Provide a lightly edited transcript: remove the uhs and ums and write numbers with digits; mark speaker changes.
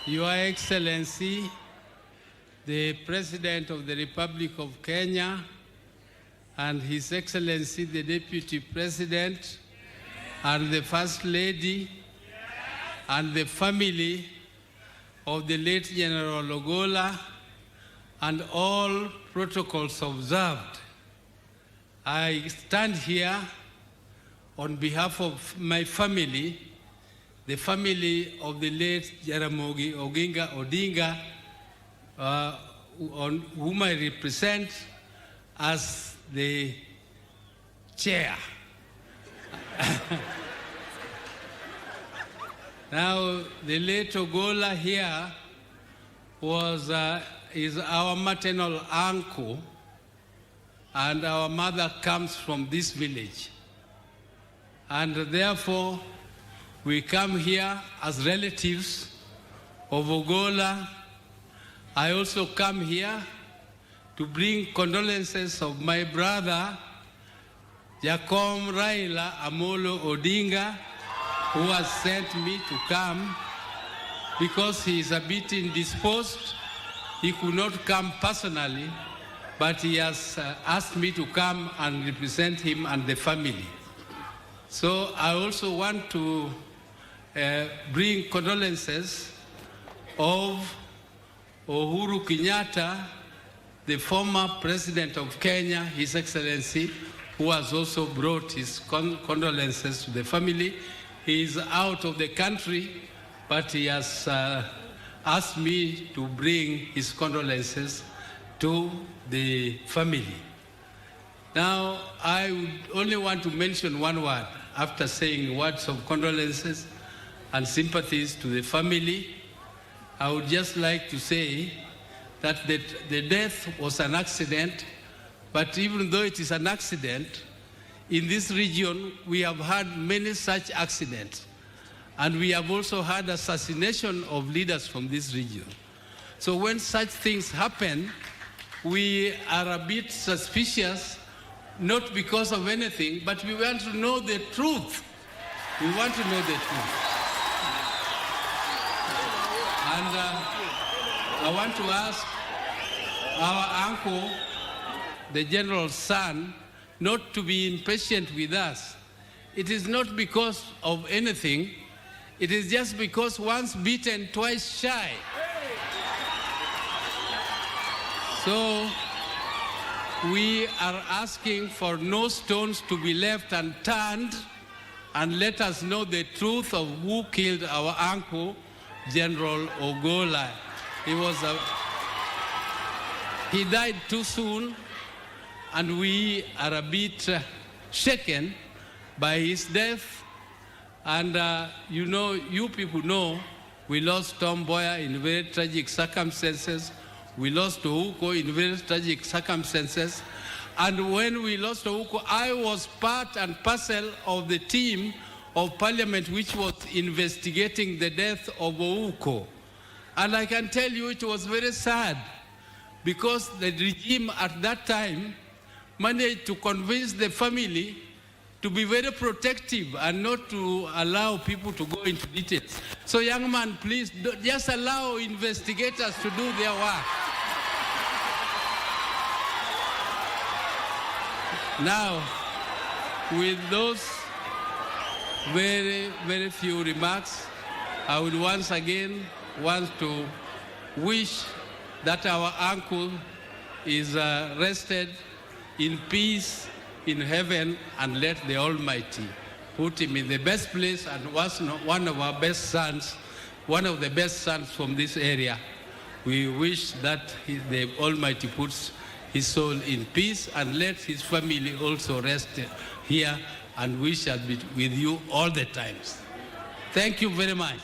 Speaker 1: Your Excellency, the President of the Republic of Kenya, and His Excellency, the Deputy President, and the First Lady, and the family of the late General Ogola, and all protocols observed. I stand here on behalf of my family, the family of the late Jaramogi Oginga Odinga, on whom I represent as the chair. Now, the late Ogola here is our maternal uncle, and our mother comes from this village. And therefore, we come here as relatives of Ogola. I also come here to bring condolences of my brother, Jacob Raila Amolo Odinga, who has sent me to come because he is a bit indisposed. He could not come personally, but he has asked me to come and represent him and the family. So I also want to bring condolences of Uhuru Kenyatta, the former President of Kenya, His Excellency, who has also brought his condolences to the family. He is out of the country, but he has asked me to bring his condolences to the family. Now, I would only want to mention one word after saying words of condolences and sympathies to the family. I would just like to say that the death was an accident, but even though it is an accident, in this region we have had many such accidents, and we have also had assassination of leaders from this region. So when such things happen, we are a bit suspicious, not because of anything, but we want to know the truth. We want to know the truth. And I want to ask our uncle, the general's son, not to be impatient with us. It is not because of anything. It is just because once beaten, twice shy. So we are asking for no stones to be left unturned, and let us know the truth of who killed our uncle, General Ogola. He died too soon, and we are a bit shaken by his death. And you people know, we lost Tom Mboya in very tragic circumstances. We lost Ouko in very tragic circumstances. And when we lost Ouko, I was part and parcel of the team of parliament which was investigating the death of Ouko. And I can tell you it was very sad, because the regime at that time managed to convince the family to be very protective and not to allow people to go into details. So young man, please just allow investigators to do their work. Now, with those very, very few remarks, I would once again want to wish that our uncle is rested in peace in heaven, and let the Almighty put him in the best place, and was one of our best sons, one of the best sons from this area. We wish that the Almighty puts his soul in peace, and let his family also rest here, and we shall be with you all the times. Thank you very much.